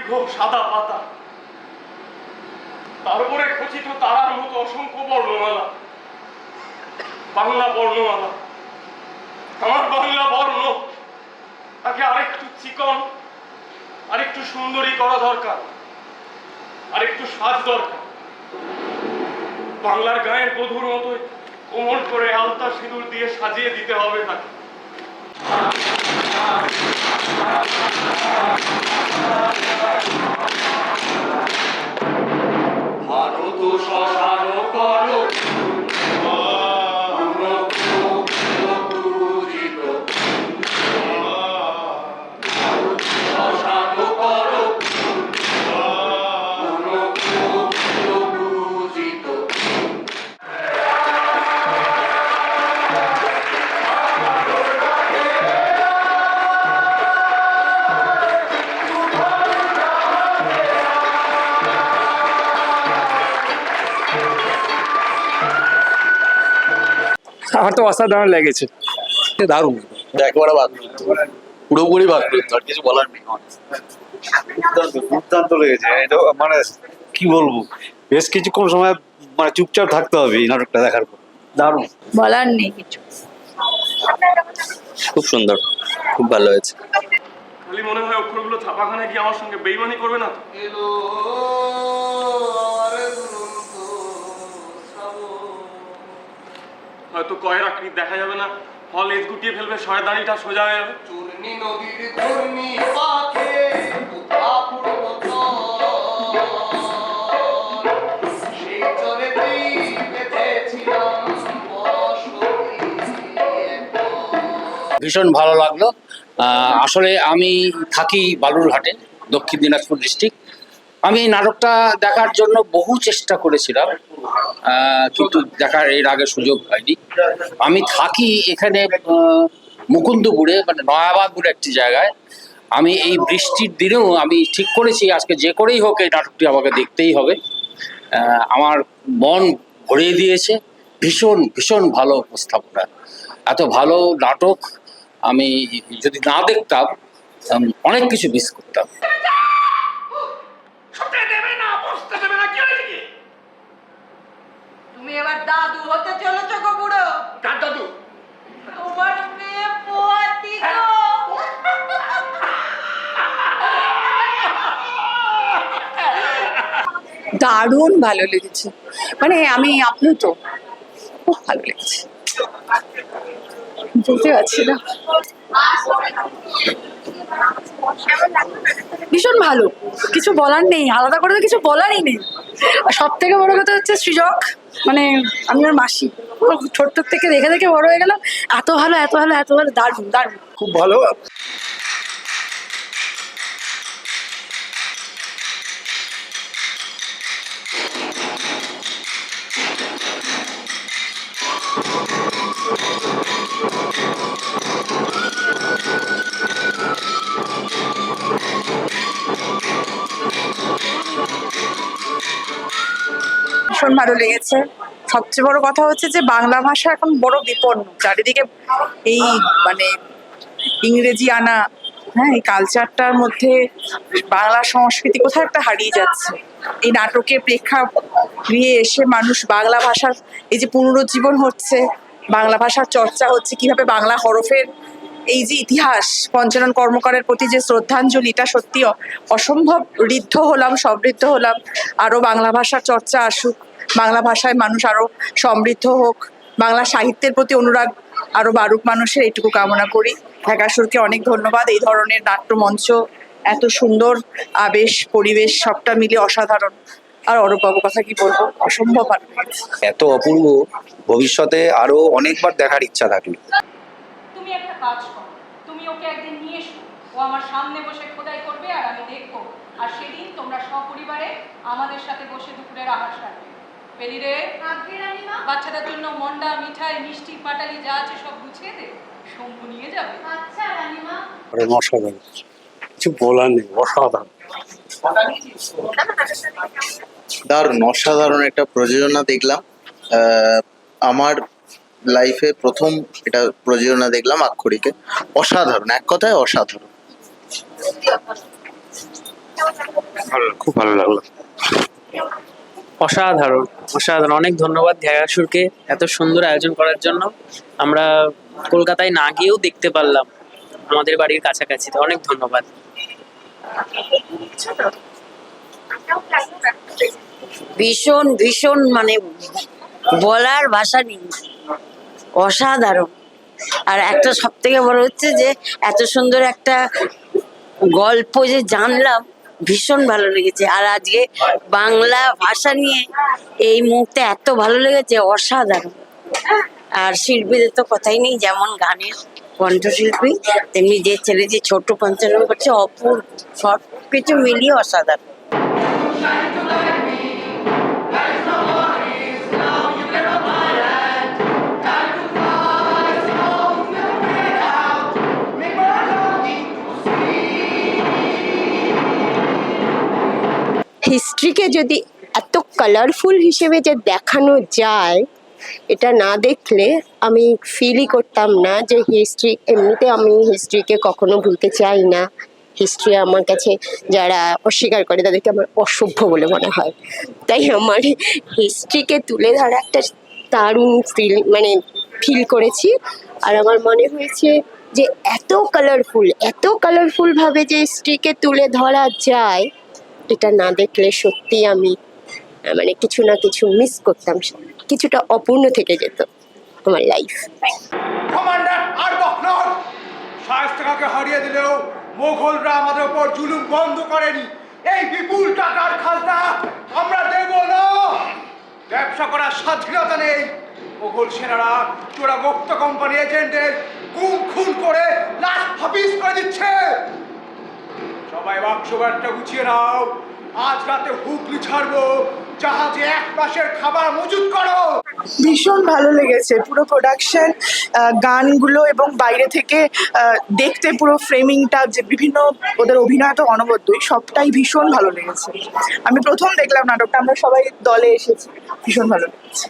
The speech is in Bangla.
দীর্ঘ সাদা পাতা, তার উপরে খচিত তারার মতো অসংখ্য বর্ণমালা, বাংলা বর্ণমালা। আমার বাংলা বর্ণ তাকে আরেকটু চিকন, আরেকটু সুন্দরী করা দরকার, আরেকটু সাজ দরকার। বাংলার গায়ের বধূর মতো কোমল করে আলতা সিঁদুর দিয়ে সাজিয়ে দিতে হবে তাকে। ভারত শ্মশান করো আমার তো অসাধারণ লেগেছে, দারুণ, একেবারে বাদ পুরোপুরি বাদ, আর কিছু বলার নেই। দুর্দান্ত লেগেছে। এটা মানে কি বলবো, বেশ কিছুক্ষণ সময় মানে চুপচাপ থাকতে হবে এই নাটকটা দেখার পর। দারুণ, বলার নেই কিছু। খুব সুন্দর, খুব ভালো হয়েছে। খালি মনে হয় অক্ষরগুলো ছাপাখানে গিয়ে আমার সঙ্গে বেইমানি করবে না তো? হয়তো কয়ের আকৃতি দেখা যাবে না, ফল এজ গুটিয়ে ফেলবে, শয়দানিটা সোজা হয়ে যাবে। চূর্ণী নদীর ঘূর্ণি পাখে সেই চরেতেই বেঁধেছিলাম ভীষণ ভালো লাগলো। আসলে আমি থাকি বালুরঘাটে, দক্ষিণ দিনাজপুর ডিস্ট্রিক্ট। আমি এই নাটকটা দেখার জন্য বহু চেষ্টা করেছিলাম, কিন্তু দেখার এর আগে সুযোগ হয়নি। আমি থাকি এখানে মুকুন্দপুরে, মানে নয়াবাদ বলে একটি জায়গায়। আমি এই বৃষ্টির দিনেও আমি ঠিক করেছি আজকে যে করেই হোক এই নাটকটি আমাকে দেখতেই হবে। আমার মন ভরিয়ে দিয়েছে, ভীষণ ভীষণ ভালো উপস্থাপনা, এত ভালো নাটক আমি যদি না দেখতাম অনেক কিছু মিস করতাম। তুমি এবার দাদু হতে চলেছো গো বুড়ো। কার দাদু? তোমার মেয়ে পোয়াতি গো। দারুণ ভালো লেগেছে, মানে আমি আপ্লুত, খুব ভালো লেগেছে, বলতে পারছি না। ভীষণ ভালো, কিছু বলার নেই, আলাদা করে তো কিছু বলারই নেই। সব থেকে বড় কথা হচ্ছে সৃজক, মানে আমি ওর মাসি, ছোট্ট থেকে দেখে দেখে বড় হয়ে গেলাম। এত ভালো, এত ভালো, এত ভালো, দারুণ দারুণ, খুব ভালো। ভীষণ ভালো লেগেছে। সবচেয়ে বড় কথা হচ্ছে যে বাংলা ভাষা এখন বড় বিপন্ন, চারিদিকে এই মানে ইংরেজি আনা, হ্যাঁ, এই কালচারটার মধ্যে বাংলা সংস্কৃতি কোথাও একটা হারিয়ে যাচ্ছে। এই নাটকের প্রেক্ষাগৃহে এসে মানুষ বাংলা ভাষার এই যে পুনরুজ্জীবন হচ্ছে, বাংলা ভাষার চর্চা হচ্ছে, কিভাবে বাংলা হরফের এই যে ইতিহাস, পঞ্চানন কর্মকারের প্রতি যে শ্রদ্ধাঞ্জলি, এটা সত্যি অসম্ভব ঋদ্ধ হলাম, সমৃদ্ধ হলাম। আরো বাংলা ভাষার চর্চা আসুক, বাংলা ভাষায় মানুষ আরো সমৃদ্ধ হোক, বাংলা সাহিত্যের প্রতি অনুরাগ আরো বাড়ুক মানুষের, এইটুকু কামনা করি। ঢাকাসুরকে অনেক ধন্যবাদ, এই ধরনের নাট্যমঞ্চ, এত সুন্দর আবেশ পরিবেশ, সবটা মিলে অসাধারণ। আর অরূপবাবুর কথা কি বলবো, অসম্ভব ভালো লেগেছে। এত অপূর্ব, ভবিষ্যতে আরো অনেকবার দেখার ইচ্ছা থাকলো। তুমি একটা কাজ করো, তুমি ওকে একদিন নিয়ে এসো, ও আমার সামনে বসে খোদাই করবে আর আমি দেখবো। আর সেদিন তোমরা সপরিবারে আমাদের সাথে বসে দুপুরের আহার সারবে। পেলি রে, বাচ্চাদের জন্য মন্ডা, মিঠাই, মিষ্টি, পাটালি যা আছে সব গুছিয়ে দে, শম্ভু নিয়ে যাবে। আচ্ছা রানীমা। অসাধারণ, কিছু বলার নেই, অসাধারণ। দারুণ, অসাধারণ একটা প্রযোজনা দেখলাম। আমার লাইফে প্রথম এটা প্রযোজনা দেখলাম আক্ষরিকে। অসাধারণ, এক কথায় অসাধারণ। খুব ভালো লাগলো। অসাধারণ অসাধারণ, অনেক ধন্যবাদ ধ্যায়াসুরকে এত সুন্দর আয়োজন করার জন্য। আমরা কলকাতায় না গিয়েও দেখতে পারলাম আমাদের বাড়ির কাছাকাছি, তো অনেক ধন্যবাদ। ভীষণ ভীষণ মানে বলার ভাষা নেই, অসাধারণ। আর একটা সব থেকে বড় হচ্ছে যে এত সুন্দর একটা গল্প যে জানলাম, ভীষণ ভালো লেগেছে। আর আজকে বাংলা ভাষা নিয়ে এই মুহূর্তে এত ভালো লেগেছে, অসাধারণ। আর শিল্পীদের তো কথাই নেই, যেমন গানের কণ্ঠশিল্পী তেমনি যে ছেলে যে ছোট পঞ্চানন করছে, অপূর্ব, সব কিছু মিলিয়ে অসাধারণ। হিস্ট্রিকে যদি এত কালারফুল হিসেবে যে দেখানো যায়, এটা না দেখলে আমি ফিলই করতাম না যে হিস্ট্রি। এমনিতে আমি হিস্ট্রিকে কখনো ভুলতে চাই না। হিস্ট্রি আমার কাছে যারা অস্বীকার করে তাদেরকে আমার অসভ্য বলে মনে হয়। তাই আমার হিস্ট্রিকে তুলে ধরা একটা দারুণ ফিল করেছি। আর আমার মনে হয়েছে যে এত কালারফুলভাবে যে হিস্ট্রিকে তুলে ধরা যায়, এটা না দেখলে সত্যি আমি কিছু না কিছু মিস করতাম, কিছুটা অপূর্ণ থেকে যেত আমার লাইফ। কমান্ডার আরবকনর, শায়েস্তাকে হারিয়ে দিলেও মোগলরা আমাদের উপর জুলুম বন্ধ করেনি। এই বিপুল টাকার খাজনা আমরা দেব না। ব্যবসা করার স্বাধীনতা নেই। মোগল সেনারা চোরা গুপ্ত কোম্পানি এজেন্টের খুন করে লাশ হাফিজ করে দিচ্ছে। সবাই বাক্স ব্যাগটা গুছিয়ে নাও, আজ রাতে হুগলি ছাড়বো, জাহাজে এক মাসের খাবার মজুত করো। ভীষণ ভালো লেগেছে পুরো প্রোডাকশন, গানগুলো এবং বাইরে থেকে দেখতে পুরো ফ্রেমিংটা, যে বিভিন্ন ওদের অভিনয় তো অনবদ্যই, সবটাই ভীষণ ভালো লেগেছে। আমি প্রথম দেখলাম নাটকটা, আমরা সবাই দলে এসেছি, ভীষণ ভালো লেগেছে।